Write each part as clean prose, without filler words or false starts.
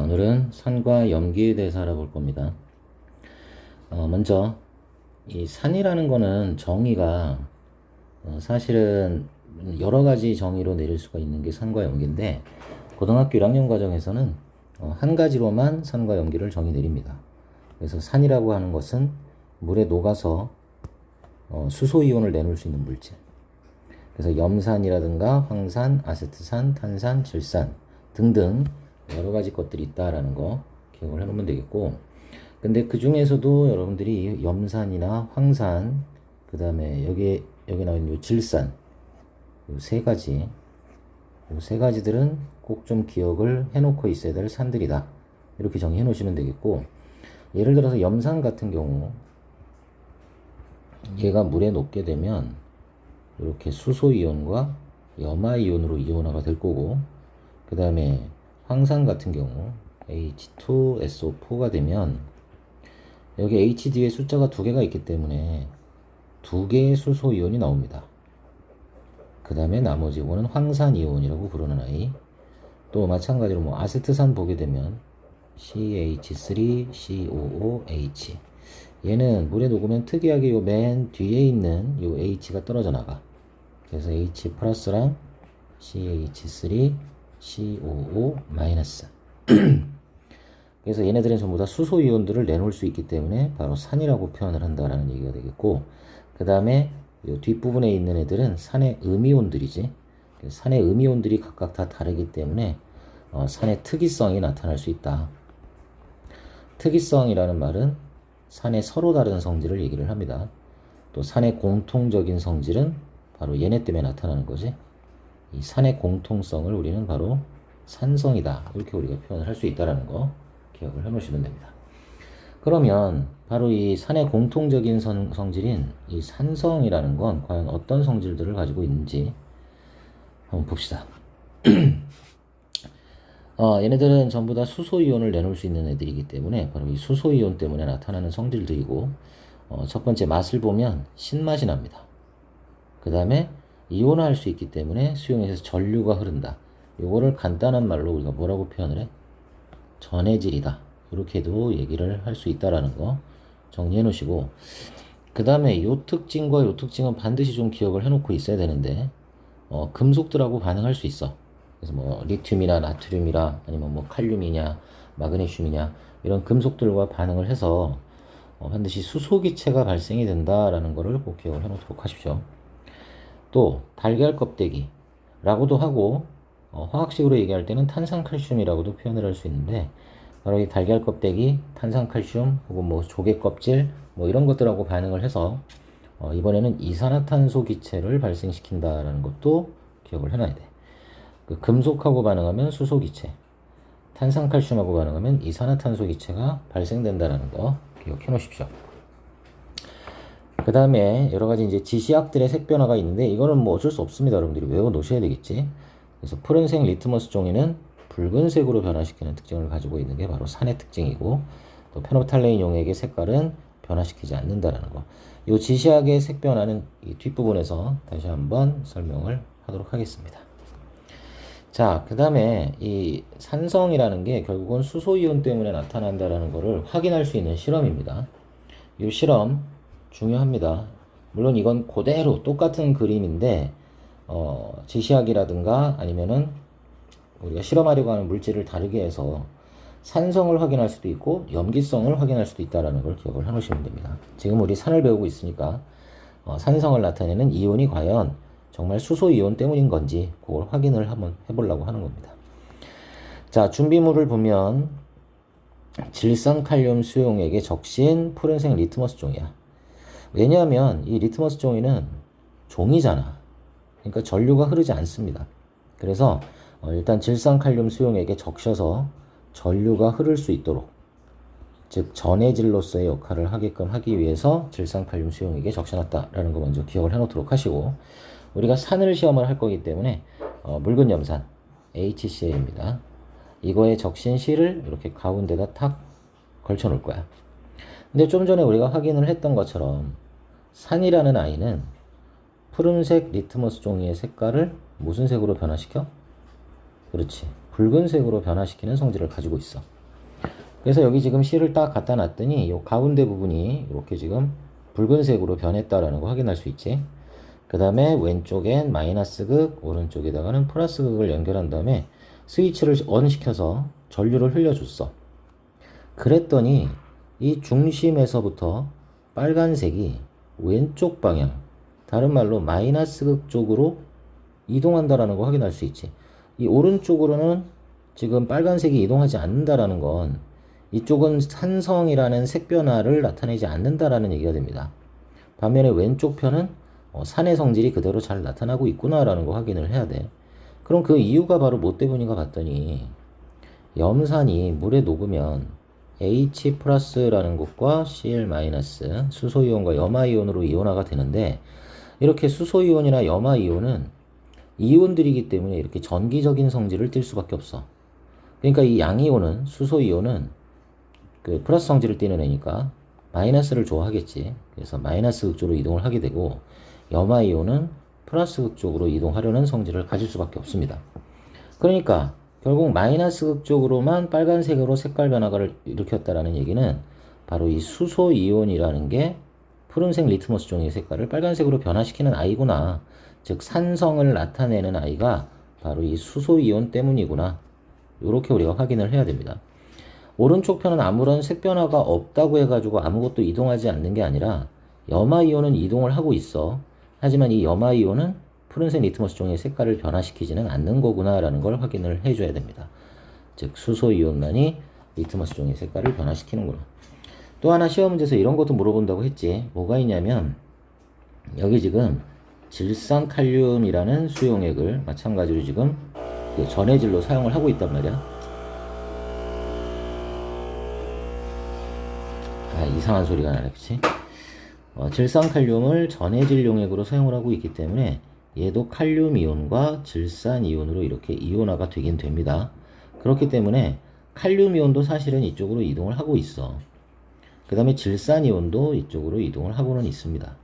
오늘은 산과 염기에 대해서 알아볼 겁니다. 먼저 이 산이라는 거는 정의가 사실은 여러 가지 정의로 내릴 수가 있는 게 산과 염기인데, 고등학교 1학년 과정에서는 한 가지로만 산과 염기를 정의 내립니다. 그래서 산이라고 하는 것은 물에 녹아서 수소이온을 내놓을 수 있는 물질. 그래서 염산이라든가 황산, 아세트산, 탄산, 질산 등등 여러 가지 것들이 있다라는 거 기억을 해놓으면 되겠고, 근데 그 중에서도 여러분들이 염산이나 황산, 그 다음에 여기 나와 있는 요 질산, 요 세 가지들은 꼭 좀 기억을 해놓고 있어야 될 산들이다, 이렇게 정의해 놓으시면 되겠고, 예를 들어서 염산 같은 경우 얘가 물에 녹게 되면 이렇게 수소이온과 염화이온으로 이온화가 될 거고, 그 다음에 황산 같은 경우 H2SO4가 되면 여기 H 뒤에 숫자가 2개가 있기 때문에 2개의 수소이온이 나옵니다. 그 다음에 나머지 이거는 황산이온이라고 부르는 아이. 또 마찬가지로 뭐 아세트산 보게 되면 CH3COOH, 얘는 물에 녹으면 특이하게 요 맨 뒤에 있는 요 H가 떨어져 나가. 그래서 H 플러스랑 CH3COO 마이너스. 그래서 얘네들은 전부 다 수소이온들을 내놓을 수 있기 때문에 바로 산이라고 표현을 한다라는 얘기가 되겠고, 그 다음에 이 뒷부분에 있는 애들은 산의 음이온들이지. 산의 음이온들이 각각 다 다르기 때문에 산의 특이성이 나타날 수 있다. 특이성이라는 말은 산의 서로 다른 성질을 얘기를 합니다. 또 산의 공통적인 성질은 바로 얘네 때문에 나타나는 거지. 이 산의 공통성을 우리는 바로 산성이다, 이렇게 우리가 표현을 할 수 있다는 거 기억을 해 놓으시면 됩니다. 그러면 바로 이 산의 공통적인 성질인 이 산성이라는 건 과연 어떤 성질들을 가지고 있는지 한번 봅시다. 얘네들은 전부 다 수소이온을 내놓을 수 있는 애들이기 때문에 바로 이 수소이온 때문에 나타나는 성질들이고, 첫 번째 맛을 보면 신맛이 납니다. 그 다음에 이온화할 수 있기 때문에 수용에서 전류가 흐른다. 요거를 간단한 말로 우리가 뭐라고 표현을 해? 전해질이다, 이렇게도 얘기를 할 수 있다라는 거 정리해 놓으시고, 그 다음에 요 특징과 요 특징은 반드시 좀 기억을 해 놓고 있어야 되는데, 금속들하고 반응할 수 있어. 그래서 뭐 리튬이나 나트륨이나 아니면 뭐 칼륨이냐 마그네슘이냐 이런 금속들과 반응을 해서 반드시 수소기체가 발생이 된다라는 거를 꼭 기억을 해 놓도록 하십시오. 또 달걀 껍데기라고도 하고, 화학식으로 얘기할 때는 탄산칼슘이라고도 표현을 할 수 있는데, 바로 이 달걀 껍데기, 탄산칼슘 혹은 뭐 조개 껍질 뭐 이런 것들하고 반응을 해서 이번에는 이산화탄소 기체를 발생시킨다라는 것도 기억을 해놔야 돼. 그 금속하고 반응하면 수소 기체, 탄산칼슘하고 반응하면 이산화탄소 기체가 발생된다라는 거 기억해 놓으십시오. 그 다음에 여러 가지 이제 지시약들의 색 변화가 있는데, 이거는 뭐 어쩔 수 없습니다. 여러분들이 외워 놓으셔야 되겠지. 그래서 푸른색 리트머스 종이는 붉은색으로 변화시키는 특징을 가지고 있는 게 바로 산의 특징이고, 또 페노탈레인 용액의 색깔은 변화시키지 않는다라는 거. 이 지시약의 색 변화는 이 뒷부분에서 다시 한번 설명을 하도록 하겠습니다. 자, 그 다음에 이 산성이라는 게 결국은 수소이온 때문에 나타난다라는 거를 확인할 수 있는 실험입니다. 이 실험 중요합니다. 물론 이건 그대로 똑같은 그림인데, 지시약이라든가 아니면은 우리가 실험하려고 하는 물질을 다르게 해서 산성을 확인할 수도 있고 염기성을 확인할 수도 있다는 걸 기억을 해놓으시면 됩니다. 지금 우리 산을 배우고 있으니까 산성을 나타내는 이온이 과연 정말 수소이온 때문인 건지 그걸 확인을 한번 해보려고 하는 겁니다. 자, 준비물을 보면 질산칼륨 수용액의 적신 푸른색 리트머스 종이야. 왜냐하면 이 리트머스 종이는 종이잖아. 그러니까 전류가 흐르지 않습니다. 그래서 일단 질산칼륨 수용액에 적셔서 전류가 흐를 수 있도록, 즉 전해질로서의 역할을 하게끔 하기 위해서 질산칼륨 수용액에 적셔놨다라는 거 먼저 기억을 해놓도록 하시고, 우리가 산을 시험을 할 거기 때문에 묽은 염산 HCl입니다. 이거의 적신 C를 이렇게 가운데다 탁 걸쳐 놓을 거야. 근데 좀 전에 우리가 확인을 했던 것처럼 산이라는 아이는 푸른색 리트머스 종이의 색깔을 무슨 색으로 변화시켜? 그렇지, 붉은색으로 변화시키는 성질을 가지고 있어. 그래서 여기 지금 C를 딱 갖다 놨더니 이 가운데 부분이 이렇게 지금 붉은색으로 변했다라는 거 확인할 수 있지. 그 다음에 왼쪽엔 마이너스 극, 오른쪽에다가는 플러스 극을 연결한 다음에 스위치를 ON 시켜서 전류를 흘려줬어. 그랬더니 이 중심에서부터 빨간색이 왼쪽 방향, 다른 말로 마이너스 극 쪽으로 이동한다라는 거 확인할 수 있지. 이 오른쪽으로는 지금 빨간색이 이동하지 않는다라는 건 이쪽은 산성이라는 색 변화를 나타내지 않는다라는 얘기가 됩니다. 반면에 왼쪽 편은 산의 성질이 그대로 잘 나타나고 있구나라는 거 확인을 해야 돼. 그럼 그 이유가 바로 뭐 때문인가 봤더니 염산이 물에 녹으면 H 플러스라는 것과 Cl 마이너스 수소이온과 염화이온으로 이온화가 되는데 이렇게 수소이온이나 염화이온은 이온들이기 때문에 이렇게 전기적인 성질을 띨 수밖에 없어. 그러니까 이 양이온은 수소이온은 그 플러스 성질을 띠는 애니까 마이너스를 좋아하겠지. 그래서 마이너스 극쪽으로 이동을 하게 되고 염화이온은 플러스 극쪽으로 이동하려는 성질을 가질 수밖에 없습니다. 그러니까 결국 마이너스 극쪽으로만 빨간색으로 색깔 변화를 일으켰다라는 얘기는 바로 이 수소이온이라는 게 푸른색 리트머스 종이의 색깔을 빨간색으로 변화시키는 아이구나. 즉 산성을 나타내는 아이가 바로 이 수소이온 때문이구나. 이렇게 우리가 확인을 해야 됩니다. 오른쪽 편은 아무런 색 변화가 없다고 해가지고 아무것도 이동하지 않는 게 아니라 염화이온은 이동을 하고 있어. 하지만 이 염화이온은 푸른색 리트머스 종이의 색깔을 변화시키지는 않는 거구나라는 걸 확인을 해줘야 됩니다. 즉 수소이온만이 리트머스 종이의 색깔을 변화시키는구나. 또 하나 시험 문제에서 이런 것도 물어본다고 했지. 뭐가 있냐면 여기 지금 질산칼륨이라는 수용액을 마찬가지로 지금 그 전해질로 사용을 하고 있단 말이야. 이상한 소리가 나네, 그치? 질산칼륨을 전해질 용액으로 사용을 하고 있기 때문에 얘도 칼륨 이온과 질산 이온으로 이렇게 이온화가 되긴 됩니다. 그렇기 때문에 칼륨 이온도 사실은 이쪽으로 이동을 하고 있어. 그 다음에 질산 이온도 이쪽으로 이동을 하고는 있습니다.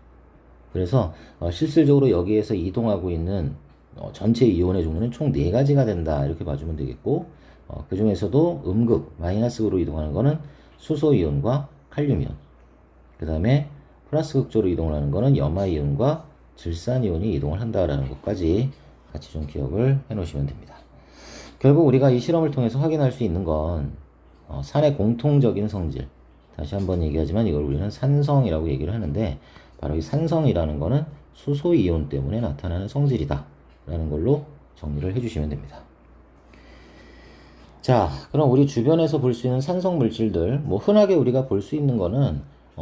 그래서 실질적으로 여기에서 이동하고 있는 전체 이온의 종류는 총 4가지가 된다 이렇게 봐주면 되겠고 그 중에서도 음극 마이너스로 이동하는 거는 수소이온과 칼륨이온, 그 다음에 플러스 극쪽으로 이동을 하는 거는 염화이온과 질산이온이 이동을 한다라는 것까지 같이 좀 기억을 해 놓으시면 됩니다. 결국 우리가 이 실험을 통해서 확인할 수 있는 건 산의 공통적인 성질, 다시 한번 얘기하지만 이걸 우리는 산성이라고 얘기를 하는데 바로 이 산성이라는 거는 수소이온 때문에 나타나는 성질이다 라는 걸로 정리를 해주시면 됩니다. 자, 그럼 우리 주변에서 볼 수 있는 산성 물질들, 뭐 흔하게 우리가 볼 수 있는 거는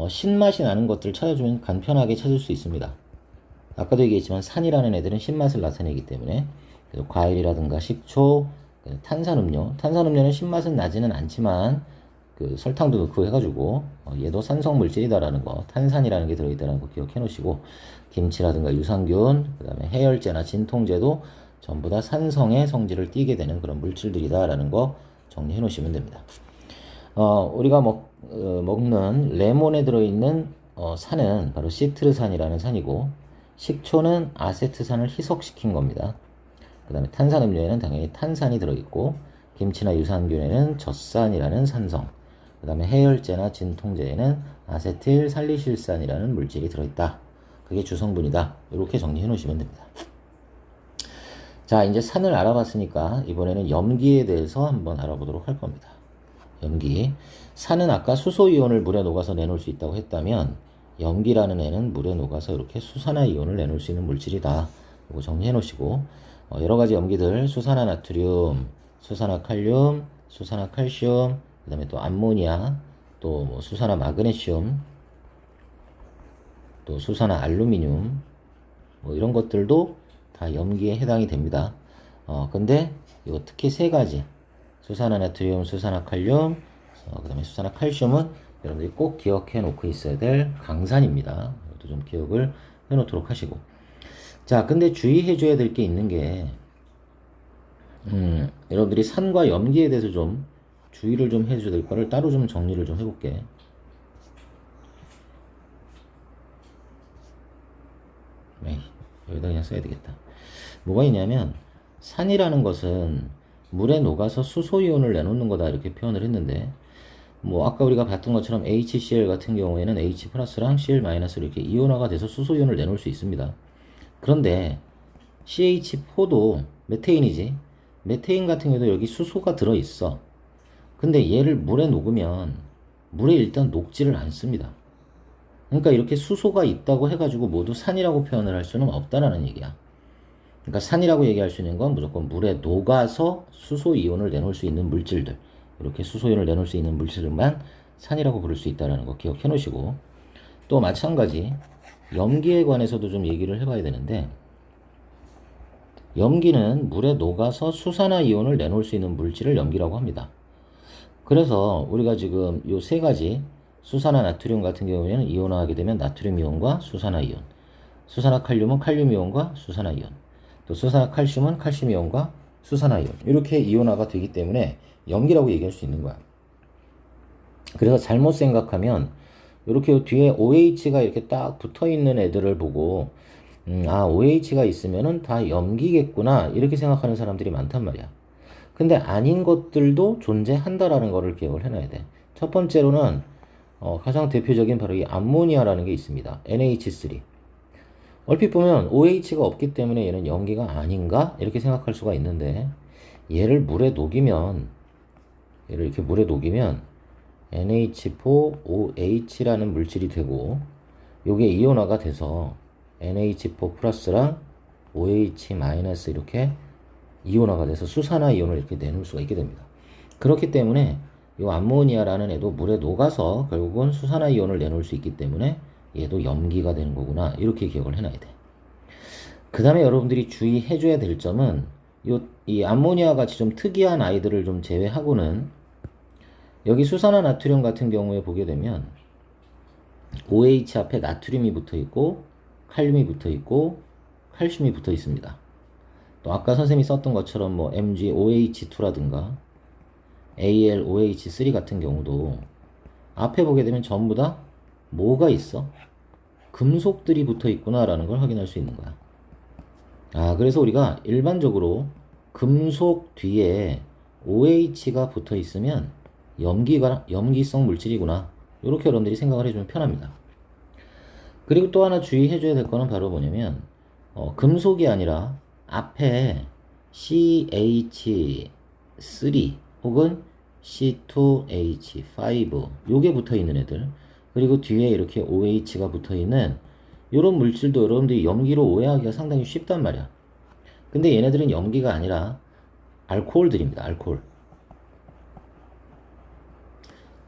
신맛이 나는 것들 찾아주면 간편하게 찾을 수 있습니다. 아까도 얘기했지만 산이라는 애들은 신맛을 나타내기 때문에 과일이라든가 식초, 탄산음료는 신맛은 나지는 않지만 그 설탕도 넣고 해가지고 얘도 산성 물질이다라는 거, 탄산이라는 게 들어있다는 거 기억해 놓으시고 김치라든가 유산균, 그 다음에 해열제나 진통제도 전부 다 산성의 성질을 띠게 되는 그런 물질들이다라는 거 정리해 놓으시면 됩니다. 우리가 먹는 레몬에 들어있는 산은 바로 시트르산이라는 산이고 식초는 아세트산을 희석시킨 겁니다. 그 다음에 탄산음료에는 당연히 탄산이 들어있고 김치나 유산균에는 젖산이라는 산성, 그 다음에 해열제나 진통제에는 아세틸 살리실산이라는 물질이 들어있다. 그게 주성분이다. 이렇게 정리해 놓으시면 됩니다. 자, 이제 산을 알아봤으니까 이번에는 염기에 대해서 한번 알아보도록 할 겁니다. 염기. 산은 아까 수소이온을 물에 녹아서 내놓을 수 있다고 했다면 염기라는 애는 물에 녹아서 이렇게 수산화이온을 내놓을 수 있는 물질이다. 이거 정리해 놓으시고 여러 가지 염기들 수산화나트륨, 수산화칼륨, 수산화칼슘, 그 다음에 또 암모니아, 또 뭐 수산화마그네슘, 또 수산화알루미늄 뭐 이런 것들도 다 염기에 해당이 됩니다. 근데 이거 특히 3가지 수산화나트륨, 수산화칼륨, 그 다음에 수산화칼슘은 여러분들이 꼭 기억해 놓고 있어야 될 강산입니다. 이것도 좀 기억을 해 놓도록 하시고. 자, 근데 주의해 줘야 될 게 있는 게 여러분들이 산과 염기에 대해서 좀 주의를 좀 해줘야 될 거를 따로 좀 정리를 좀 해볼게. 여기다 그냥 써야 되겠다. 뭐가 있냐면 산이라는 것은 물에 녹아서 수소이온을 내놓는 거다 이렇게 표현을 했는데 뭐 아까 우리가 봤던 것처럼 HCl 같은 경우에는 H 플러스랑 Cl 마이너스 이렇게 이온화가 돼서 수소이온을 내놓을 수 있습니다. 그런데 CH4도 메테인이지. 메테인 같은 경우도 여기 수소가 들어있어. 근데 얘를 물에 녹으면 물에 일단 녹지를 않습니다. 그러니까 이렇게 수소가 있다고 해가지고 모두 산이라고 표현을 할 수는 없다라는 얘기야. 그러니까 산이라고 얘기할 수 있는 건 무조건 물에 녹아서 수소 이온을 내놓을 수 있는 물질들, 이렇게 수소 이온을 내놓을 수 있는 물질만 산이라고 부를 수 있다는 거 기억해 놓으시고, 또 마찬가지 염기에 관해서도 좀 얘기를 해봐야 되는데, 염기는 물에 녹아서 수산화 이온을 내놓을 수 있는 물질을 염기라고 합니다. 그래서 우리가 지금 요 세 가지 수산화 나트륨 같은 경우에는 이온화하게 되면 나트륨 이온과 수산화 이온, 수산화 칼륨은 칼륨 이온과 수산화 이온, 또 수산화 칼슘은 칼슘 이온과 수산화 이온, 이렇게 이온화가 되기 때문에 염기라고 얘기할 수 있는 거야. 그래서 잘못 생각하면 이렇게 뒤에 OH가 이렇게 딱 붙어 있는 애들을 보고 OH가 있으면은 다 염기겠구나 이렇게 생각하는 사람들이 많단 말이야. 근데 아닌 것들도 존재한다라는 거를 기억을 해놔야 돼. 첫 번째로는 가장 대표적인 바로 이 암모니아라는 게 있습니다. NH3. 얼핏 보면 OH가 없기 때문에 얘는 염기가 아닌가? 이렇게 생각할 수가 있는데, 얘를 이렇게 물에 녹이면 NH4OH라는 물질이 되고, 요게 이온화가 돼서 NH4 플러스랑 OH 마이너스 이렇게 이온화가 돼서 수산화 이온을 이렇게 내놓을 수가 있게 됩니다. 그렇기 때문에 이 암모니아라는 애도 물에 녹아서 결국은 수산화 이온을 내놓을 수 있기 때문에 얘도 염기가 되는 거구나, 이렇게 기억을 해놔야 돼. 그 다음에 여러분들이 주의해 줘야 될 점은 이 암모니아 같이 좀 특이한 아이들을 좀 제외하고는, 여기 수산화 나트륨 같은 경우에 보게 되면 OH 앞에 나트륨이 붙어 있고 칼륨이 붙어 있고 칼슘이 붙어 있습니다. 또 아까 선생님이 썼던 것처럼 뭐 MgOH2라든가 AlOH3 같은 경우도 앞에 보게 되면 전부 다 뭐가 있어? 금속들이 붙어 있구나라는 걸 확인할 수 있는 거야. 그래서 우리가 일반적으로 금속 뒤에 OH가 붙어 있으면 염기성 물질이구나, 이렇게 여러분들이 생각을 해주면 편합니다. 그리고 또 하나 주의해줘야 될 거는 바로 뭐냐면, 금속이 아니라 앞에 CH3 혹은 C2H5 요게 붙어 있는 애들, 그리고 뒤에 이렇게 OH가 붙어 있는 이런 물질도 여러분들이 염기로 오해하기가 상당히 쉽단 말이야. 근데 얘네들은 염기가 아니라 알코올들입니다. 알코올.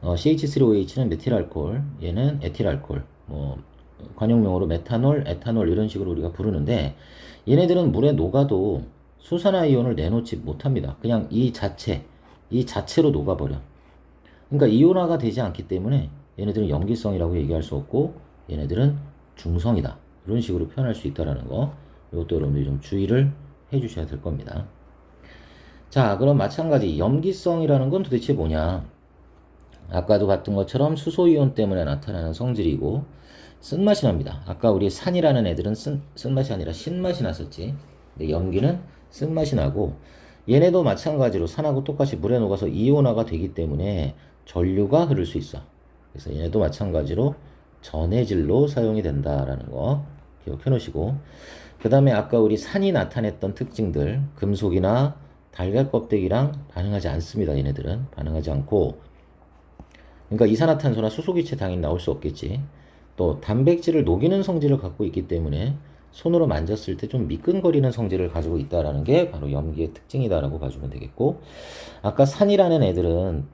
CH3OH는 메틸알코올, 얘는 에틸알코올, 관용명어로 메탄올, 에탄올 이런 식으로 우리가 부르는데, 얘네들은 물에 녹아도 수산화 이온을 내놓지 못합니다. 그냥 이 자체로 녹아버려. 그러니까 이온화가 되지 않기 때문에 얘네들은 염기성이라고 얘기할 수 없고, 얘네들은 중성이다, 이런 식으로 표현할 수 있다라는 거, 이것도 여러분들이 좀 주의를 해 주셔야 될 겁니다. 자, 그럼 마찬가지 염기성이라는 건 도대체 뭐냐? 아까도 봤던 것처럼 수소이온 때문에 나타나는 성질이고 쓴맛이 납니다. 아까 우리 산이라는 애들은 쓴맛이 아니라 신맛이 났었지. 근데 염기는 쓴맛이 나고, 얘네도 마찬가지로 산하고 똑같이 물에 녹아서 이온화가 되기 때문에 전류가 흐를 수 있어. 그래서 얘네도 마찬가지로 전해질로 사용이 된다라는 거 기억해 놓으시고, 그 다음에 아까 우리 산이 나타냈던 특징들, 금속이나 달걀 껍데기랑 반응하지 않습니다. 얘네들은 반응하지 않고, 그러니까 이산화탄소나 수소기체 당연히 나올 수 없겠지. 또 단백질을 녹이는 성질을 갖고 있기 때문에 손으로 만졌을 때 좀 미끈거리는 성질을 가지고 있다라는 게 바로 염기의 특징이다라고 봐주면 되겠고, 아까 산이라는 애들은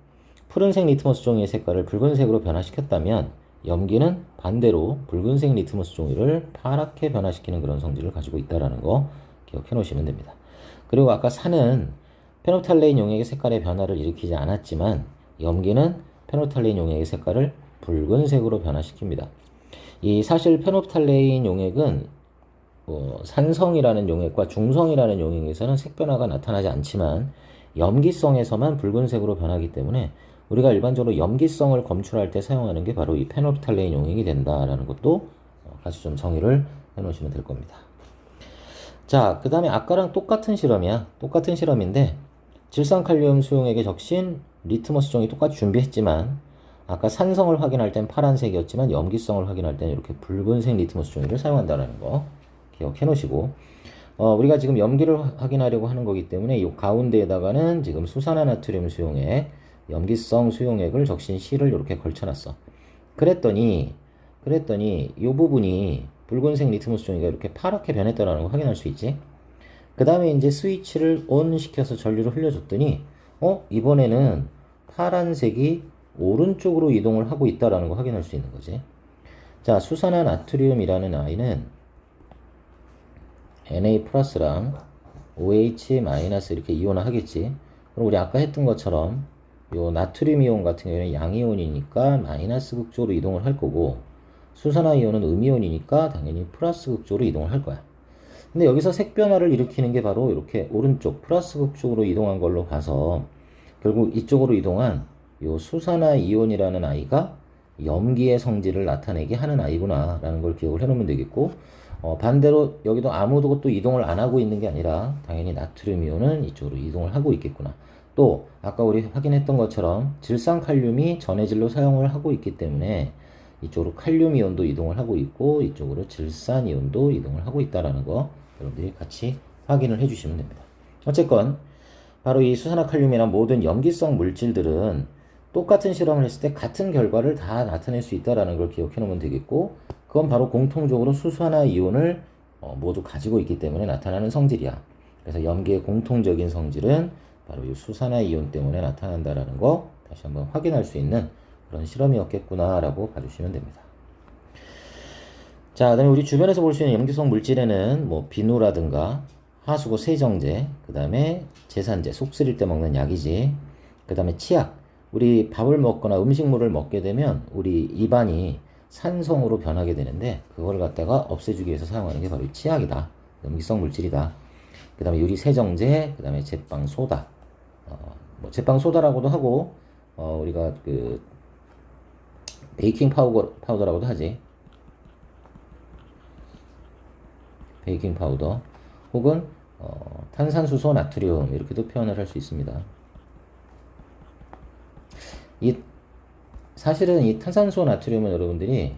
푸른색 리트머스 종이의 색깔을 붉은색으로 변화시켰다면, 염기는 반대로 붉은색 리트머스 종이를 파랗게 변화시키는 그런 성질을 가지고 있다라는 거 기억해 놓으시면 됩니다. 그리고 아까 산은 페노탈레인 용액의 색깔의 변화를 일으키지 않았지만, 염기는 페노탈레인 용액의 색깔을 붉은색으로 변화시킵니다. 이 사실 페노탈레인 용액은 산성이라는 용액과 중성이라는 용액에서는 색 변화가 나타나지 않지만 염기성에서만 붉은색으로 변하기 때문에 우리가 일반적으로 염기성을 검출할 때 사용하는 게 바로 이 페노프탈레인 용액이 된다라는 것도 같이 좀 정의를 해 놓으시면 될 겁니다. 자, 그 다음에 아까랑 똑같은 실험이야. 똑같은 실험인데 질산칼륨 수용액에 적신 리트머스 종이 똑같이 준비했지만 아까 산성을 확인할 땐 파란색이었지만 염기성을 확인할 때는 이렇게 붉은색 리트머스 종이를 사용한다는 거 기억해 놓으시고, 우리가 지금 염기를 확인하려고 하는 거기 때문에 이 가운데에다가는 지금 수산화나트륨 수용액, 염기성 수용액을 적신 C를 이렇게 걸쳐놨어. 그랬더니 이 부분이 붉은색 리트머스 종이가 이렇게 파랗게 변했다는 걸 확인할 수 있지. 그 다음에 이제 스위치를 ON 시켜서 전류를 흘려줬더니 이번에는 파란색이 오른쪽으로 이동을 하고 있다는 걸 확인할 수 있는 거지. 자, 수산화나트륨이라는 아이는 Na 플러스랑 OH 마이너스 이렇게 이온화 하겠지. 그럼 우리 아까 했던 것처럼 요 나트륨 이온 같은 경우에는 양이온이니까 마이너스 극쪽으로 이동을 할 거고, 수산화 이온은 음이온이니까 당연히 플러스 극쪽으로 이동을 할 거야. 근데 여기서 색 변화를 일으키는 게 바로 이렇게 오른쪽 플러스 극쪽으로 이동한 걸로 봐서 결국 이쪽으로 이동한 요 수산화 이온이라는 아이가 염기의 성질을 나타내게 하는 아이구나 라는 걸 기억을 해 놓으면 되겠고, 반대로 여기도 아무도 또 이동을 안 하고 있는 게 아니라 당연히 나트륨 이온은 이쪽으로 이동을 하고 있겠구나. 또 아까 우리 확인했던 것처럼 질산칼륨이 전해질로 사용을 하고 있기 때문에 이쪽으로 칼륨 이온도 이동을 하고 있고 이쪽으로 질산 이온도 이동을 하고 있다라는 거 여러분들이 같이 확인을 해 주시면 됩니다. 어쨌건 바로 이 수산화칼륨이나 모든 염기성 물질들은 똑같은 실험을 했을 때 같은 결과를 다 나타낼 수 있다라는 걸 기억해 놓으면 되겠고, 그건 바로 공통적으로 수산화 이온을 모두 가지고 있기 때문에 나타나는 성질이야. 그래서 염기의 공통적인 성질은 바로 이 수산화 이온 때문에 나타난다라는 거 다시 한번 확인할 수 있는 그런 실험이었겠구나라고 봐주시면 됩니다. 자, 그다음에 우리 주변에서 볼 수 있는 염기성 물질에는 뭐 비누라든가 하수구 세정제, 그 다음에 제산제, 속 쓰릴 때 먹는 약이지. 그 다음에 치약. 우리 밥을 먹거나 음식물을 먹게 되면 우리 입안이 산성으로 변하게 되는데 그걸 갖다가 없애주기 위해서 사용하는 게 바로 이 치약이다. 염기성 물질이다. 그 다음에 유리 세정제, 그 다음에 제빵 소다. 뭐 제빵 소다라고도 하고, 우리가 그 베이킹 파우더라고도 하지. 베이킹 파우더. 혹은 탄산수소 나트륨 이렇게도 표현을 할 수 있습니다. 사실은 이 탄산수소 나트륨은 여러분들이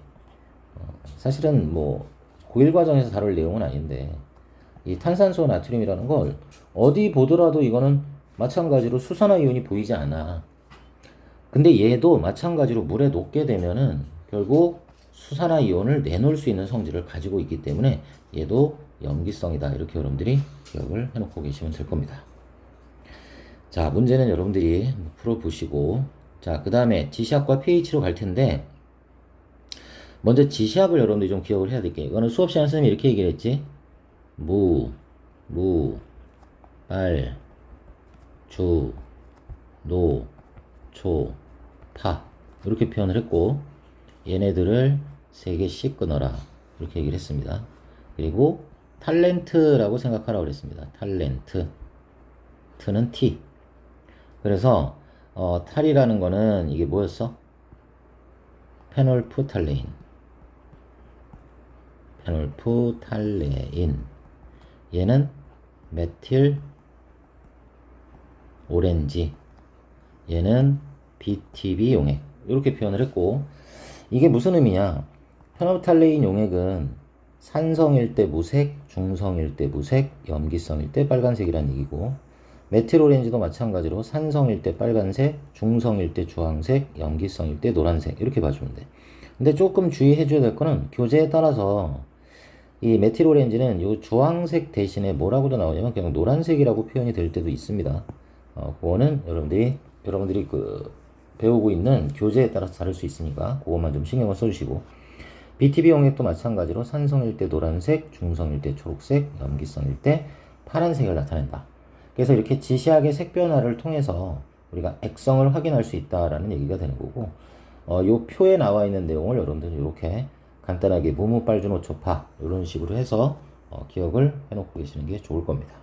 사실은 뭐 고1 과정에서 다룰 내용은 아닌데, 이 탄산수소 나트륨이라는 걸 어디 보더라도 이거는 마찬가지로 수산화 이온이 보이지 않아. 근데 얘도 마찬가지로 물에 녹게 되면은 결국 수산화 이온을 내놓을 수 있는 성질을 가지고 있기 때문에 얘도 염기성이다. 이렇게 여러분들이 기억을 해놓고 계시면 될 겁니다. 자, 문제는 여러분들이 풀어보시고, 자, 그 다음에 지시학과 pH로 갈 텐데, 먼저 지시학을 여러분들이 좀 기억을 해야 될게요. 이거는 수업 시간에 선생님이 이렇게 얘기를 했지. 빨, 주, 노, 초, 파 이렇게 표현을 했고, 얘네들을 3개씩 끊어라 이렇게 얘기를 했습니다. 그리고 탈렌트라고 생각하라고 그랬습니다. 탈렌트. 트는 T. 그래서 탈이라는 거는 이게 뭐였어? 페놀프탈레인. 페놀프탈레인. 얘는 메틸 오렌지. 얘는 BTB 용액. 이렇게 표현을 했고, 이게 무슨 의미냐? 페놀프탈레인 용액은 산성일 때 무색, 중성일 때 무색, 염기성일 때 빨간색이라는 얘기고, 메틸 오렌지도 마찬가지로 산성일 때 빨간색, 중성일 때 주황색, 염기성일 때 노란색 이렇게 봐주면 돼. 근데 조금 주의해 줘야 될 거는 교재에 따라서 이 메틸 오렌지는 이 주황색 대신에 뭐라고도 나오냐면 그냥 노란색이라고 표현이 될 때도 있습니다. 그거는 여러분들이 그 배우고 있는 교재에 따라서 다를 수 있으니까 그것만 좀 신경을 써주시고, BTB 용액도 마찬가지로 산성일 때 노란색, 중성일 때 초록색, 염기성일 때 파란색을 나타낸다. 그래서 이렇게 지시학의 색 변화를 통해서 우리가 액성을 확인할 수 있다라는 얘기가 되는 거고, 요 표에 나와 있는 내용을 여러분들 이렇게 간단하게 무무빨주노초파 이런 식으로 해서 기억을 해놓고 계시는 게 좋을 겁니다.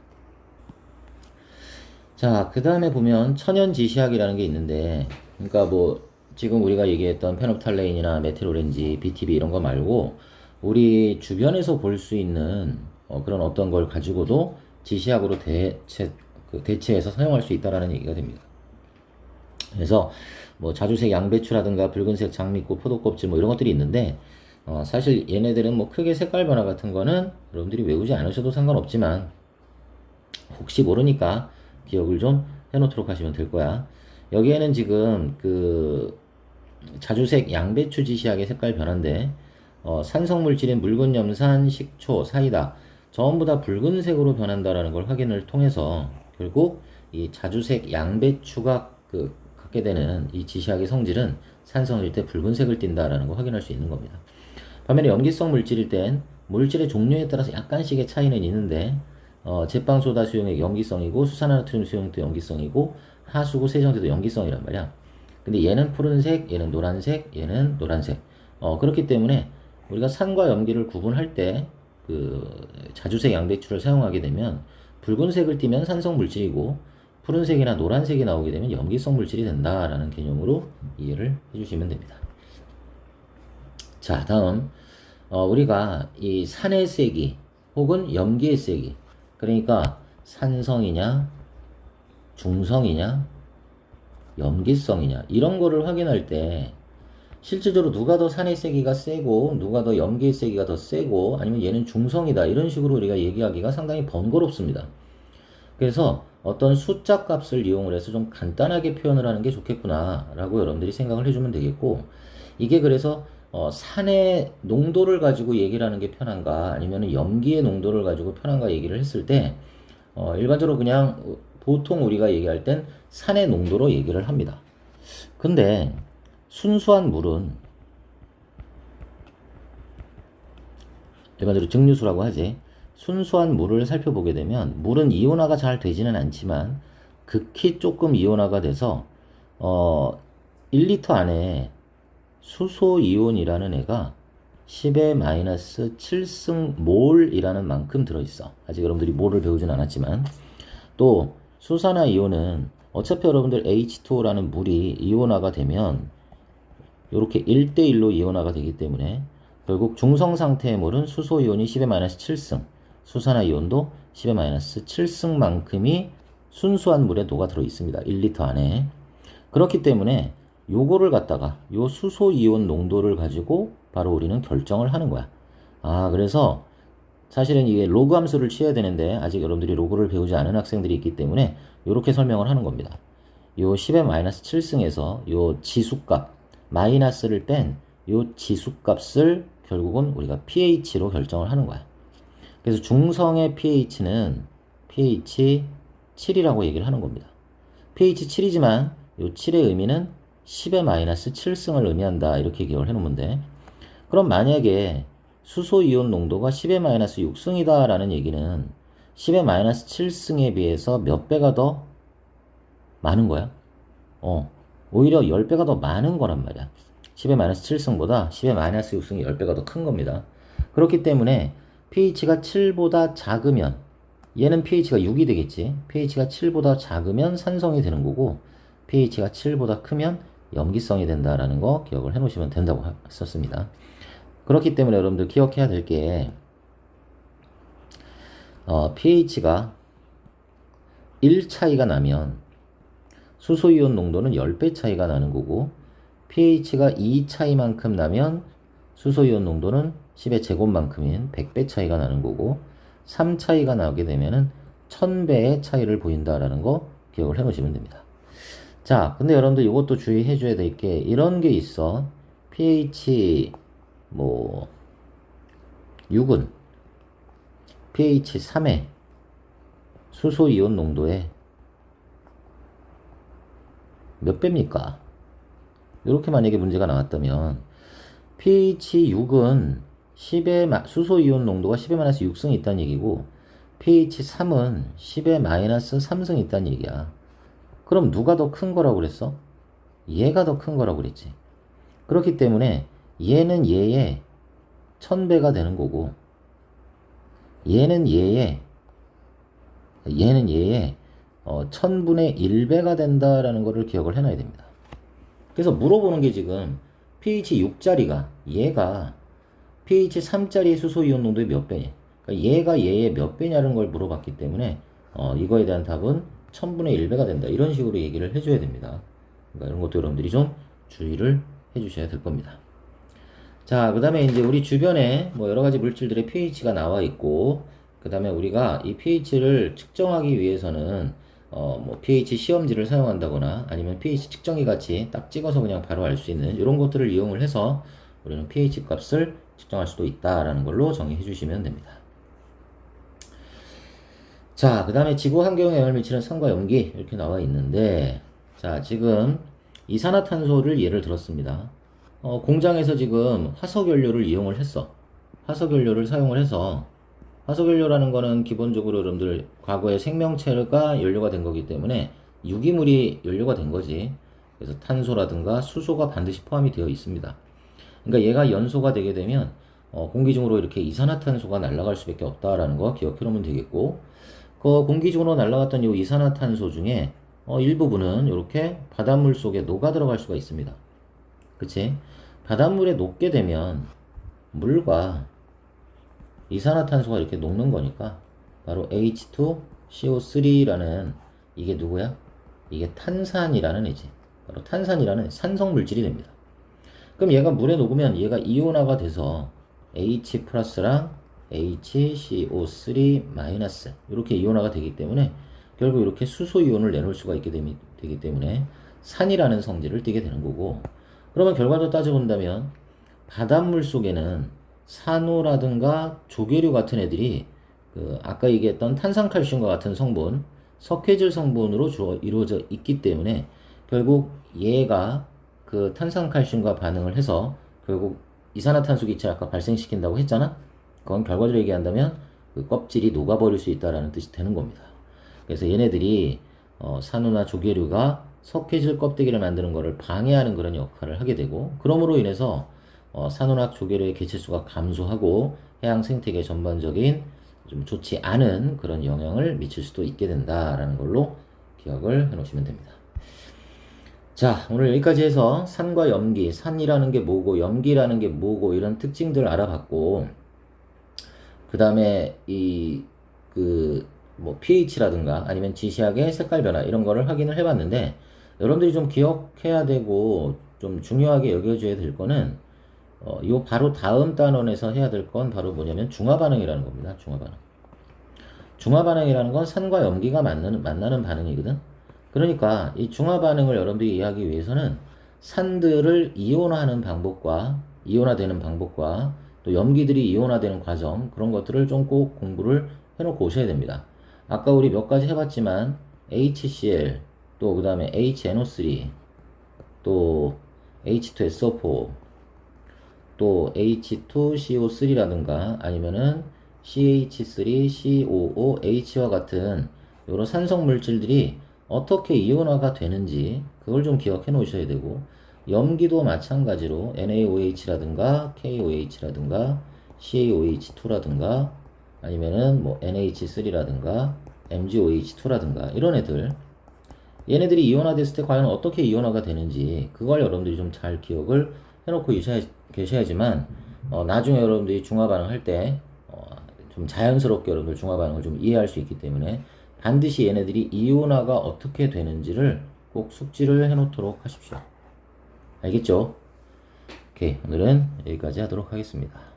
자, 그 다음에 보면 천연 지시학이라는 게 있는데, 그러니까 뭐 지금 우리가 얘기했던 페놀프탈레인이나 메틸 오렌지, BTB 이런 거 말고 우리 주변에서 볼 수 있는 그런 어떤 걸 가지고도 지시학으로 대체해서 사용할 수 있다라는 얘기가 됩니다. 그래서 뭐 자주색 양배추라든가 붉은색 장미꽃, 포도껍질 뭐 이런 것들이 있는데 사실 얘네들은 뭐 크게 색깔 변화 같은 거는 여러분들이 외우지 않으셔도 상관없지만 혹시 모르니까 기억을 좀 해놓도록 하시면 될 거야. 여기에는 지금 그 자주색 양배추 지시하게 색깔 변화인데 산성 물질인 묽은 염산, 식초, 사이다 전부 다 붉은색으로 변한다라는 걸 확인을 통해서 결국 이 자주색 양배추가 갖게 되는 이 지시학의 성질은 산성일 때 붉은색을 띈다라는 걸 확인할 수 있는 겁니다. 반면에 염기성 물질일 땐 물질의 종류에 따라서 약간씩의 차이는 있는데 제빵소다 수용액 염기성이고 수산화나트륨 수용액도 염기성이고 하수구 세정제도 염기성이란 말이야. 근데 얘는 푸른색, 얘는 노란색, 얘는 노란색. 그렇기 때문에 우리가 산과 염기를 구분할 때 그 자주색 양배추를 사용하게 되면 붉은색을 띠면 산성 물질이고 푸른색이나 노란색이 나오게 되면 염기성 물질이 된다라는 개념으로 이해를 해주시면 됩니다. 자, 다음 우리가 이 산의 세기 혹은 염기의 세기, 그러니까 산성이냐 중성이냐 염기성이냐 이런 거를 확인할 때 실질적으로 누가 더 산의 세기가 세고 누가 더 염기의 세기가 더 세고 아니면 얘는 중성이다 이런 식으로 우리가 얘기하기가 상당히 번거롭습니다. 그래서 어떤 숫자 값을 이용을 해서 좀 간단하게 표현을 하는 게 좋겠구나 라고 여러분들이 생각을 해주면 되겠고, 이게 그래서 산의 농도를 가지고 얘기를 하는 게 편한가 아니면 염기의 농도를 가지고 편한가 얘기를 했을 때 일반적으로 그냥 보통 우리가 얘기할 땐 산의 농도로 얘기를 합니다. 근데 순수한 물은 일반적으로 증류수라고 하지. 순수한 물을 살펴보게 되면 물은 이온화가 잘 되지는 않지만 극히 조금 이온화가 돼서 1리터 안에 수소 이온이라는 애가 10의 마이너스 7승 몰이라는 만큼 들어있어. 아직 여러분들이 몰을 배우진 않았지만 또 수산화 이온은 어차피 여러분들 H2O라는 물이 이온화가 되면 이렇게 1대1로 이온화가 되기 때문에 결국 중성 상태의 물은 수소 이온이 10의 마이너스 7승, 수산화 이온도 10의 마이너스 7승만큼이 순수한 물에 녹아 들어 있습니다. 1리터 안에. 그렇기 때문에 요거를 갖다가 요 수소 이온 농도를 가지고 바로 우리는 결정을 하는 거야. 그래서 사실은 이게 로그 함수를 취해야 되는데 아직 여러분들이 로그를 배우지 않은 학생들이 있기 때문에 이렇게 설명을 하는 겁니다. 요 10의 마이너스 7승에서 요 지수값 마이너스를 뺀 요 지수값을 결국은 우리가 pH로 결정을 하는 거야. 그래서 중성의 pH는 pH 7이라고 얘기를 하는 겁니다. pH 7이지만 요 7의 의미는 10의 마이너스 7승을 의미한다 이렇게 기억을 해놓으면 돼. 그럼 만약에 수소이온 농도가 10의 마이너스 6승이다 라는 얘기는 10의 마이너스 7승에 비해서 몇 배가 더 많은 거야? 오히려 10배가 더 많은 거란 말이야. 10의 마이너스 7승보다 10의 마이너스 6승이 10배가 더 큰 겁니다. 그렇기 때문에 pH가 7보다 작으면 얘는 pH가 6이 되겠지. pH가 7보다 작으면 산성이 되는 거고 pH가 7보다 크면 염기성이 된다라는 거 기억을 해놓으시면 된다고 했었습니다. 그렇기 때문에 여러분들 기억해야 될 게 pH가 1 차이가 나면 수소이온 농도는 10배 차이가 나는 거고 pH가 2 차이만큼 나면 수소이온 농도는 10의 제곱만큼인 100배 차이가 나는 거고 3 차이가 나게 되면은 1000배의 차이를 보인다라는 거 기억을 해 놓으시면 됩니다. 자, 근데 여러분들 이것도 주의해 줘야 될 게 이런 게 있어. pH 6은 pH 3에 수소이온 농도에 몇 배입니까? 이렇게 만약에 문제가 나왔다면 pH 6은 10의 수소이온 농도가 10의 마이너스 6승이 있다는 얘기고 pH 3은 10의 마이너스 3승이 있다는 얘기야. 그럼 누가 더 큰 거라고 그랬어? 얘가 더 큰 거라고 그랬지. 그렇기 때문에 얘는 얘의 1000배가 되는 거고 얘는 얘의 1000분의 1배가 된다라는 것을 기억을 해놔야 됩니다. 그래서 물어보는 게 지금 pH 6짜리가 얘가 pH 3짜리 수소이온 농도의 몇 배냐, 그러니까 얘가 얘의 몇 배냐는 걸 물어봤기 때문에 이거에 대한 답은 1000분의 1배가 된다 이런 식으로 얘기를 해줘야 됩니다. 그러니까 이런 것도 여러분들이 좀 주의를 해주셔야 될 겁니다. 자, 그 다음에 이제 우리 주변에 뭐 여러 가지 물질들의 pH가 나와 있고, 그 다음에 우리가 이 pH를 측정하기 위해서는 뭐 pH 시험지를 사용한다거나 아니면 pH 측정기 같이 딱 찍어서 그냥 바로 알 수 있는 이런 것들을 이용을 해서 우리는 pH 값을 측정할 수도 있다라는 걸로 정의해 주시면 됩니다. 자, 그 다음에 지구 환경에 영향을 미치는 산과 염기 이렇게 나와 있는데, 자, 지금 이산화탄소를 예를 들었습니다. 공장에서 지금 화석연료를 이용을 했어. 화석연료를 사용을 해서, 화석연료라는 거는 기본적으로 여러분들 과거에 생명체가 연료가 된 거기 때문에 유기물이 연료가 된 거지. 그래서 탄소라든가 수소가 반드시 포함이 되어 있습니다. 그러니까 얘가 연소가 되게 되면 공기 중으로 이렇게 이산화탄소가 날아갈 수밖에 없다라는 거 기억해 놓으면 되겠고, 그 공기 중으로 날아갔던 이 이산화탄소 중에 일부분은 이렇게 바닷물 속에 녹아 들어갈 수가 있습니다. 그치? 바닷물에 녹게 되면 물과 이산화탄소가 이렇게 녹는 거니까 바로 H2CO3라는 이게 누구야? 이게 탄산이라는 애지. 바로 탄산이라는 산성 물질이 됩니다. 그럼 얘가 물에 녹으면 얘가 이온화가 돼서 H 플러스랑 HCO3 마이너스 이렇게 이온화가 되기 때문에 결국 이렇게 수소 이온을 내놓을 수가 있게 되기 때문에 산이라는 성질을 띠게 되는 거고, 그러면 결과도 따져본다면 바닷물 속에는 산호라든가 조개류 같은 애들이 그 아까 얘기했던 탄산칼슘과 같은 성분, 석회질 성분으로 이루어져 있기 때문에 결국 얘가 그 탄산칼슘과 반응을 해서 결국 이산화탄소 기체를 아까 발생시킨다고 했잖아. 그건 결과적으로 얘기한다면 그 껍질이 녹아버릴 수 있다라는 뜻이 되는 겁니다. 그래서 얘네들이 산호나 조개류가 석회질 껍데기를 만드는 것을 방해하는 그런 역할을 하게 되고, 그러므로 인해서 산호나 조개류의 개체수가 감소하고 해양 생태계 전반적인 좀 좋지 않은 그런 영향을 미칠 수도 있게 된다라는 걸로 기억을 해 놓으시면 됩니다. 자, 오늘 여기까지 해서 산과 염기, 산이라는 게 뭐고 염기라는 게 뭐고 이런 특징들을 알아봤고, 그 다음에 뭐 pH라든가 아니면 지시약의 색깔 변화 이런 거를 확인을 해봤는데, 여러분들이 좀 기억해야 되고 좀 중요하게 여겨줘야 될 거는 요 바로 다음 단원에서 해야 될 건 바로 뭐냐면 중화반응이라는 겁니다. 중화반응. 중화반응이라는 건 산과 염기가 만나는 반응이거든. 그러니까 이 중화반응을 여러분들이 이해하기 위해서는 산들을 이온화하는 방법과 이온화되는 방법과 또 염기들이 이온화되는 과정, 그런 것들을 좀 꼭 공부를 해놓고 오셔야 됩니다. 아까 우리 몇 가지 해봤지만 HCl, 또 그 다음에 HNO3, 또 H2SO4, 또 H2CO3라든가 아니면은 CH3COOH와 같은 여러 산성 물질들이 어떻게 이온화가 되는지 그걸 좀 기억해 놓으셔야 되고, 염기도 마찬가지로 NaOH라든가 KOH라든가 CaOH2라든가 아니면은 뭐 NH3라든가 MgOH2라든가 이런 애들, 얘네들이 이온화됐을 때 과연 어떻게 이온화가 되는지 그걸 여러분들이 좀 잘 기억을 해놓고 계셔야지만 나중에 여러분들이 중화반응 할 때 좀 자연스럽게 여러분들 중화반응을 좀 이해할 수 있기 때문에 반드시 얘네들이 이온화가 어떻게 되는지를 꼭 숙지를 해놓도록 하십시오. 알겠죠? 오케이, 오늘은 여기까지 하도록 하겠습니다.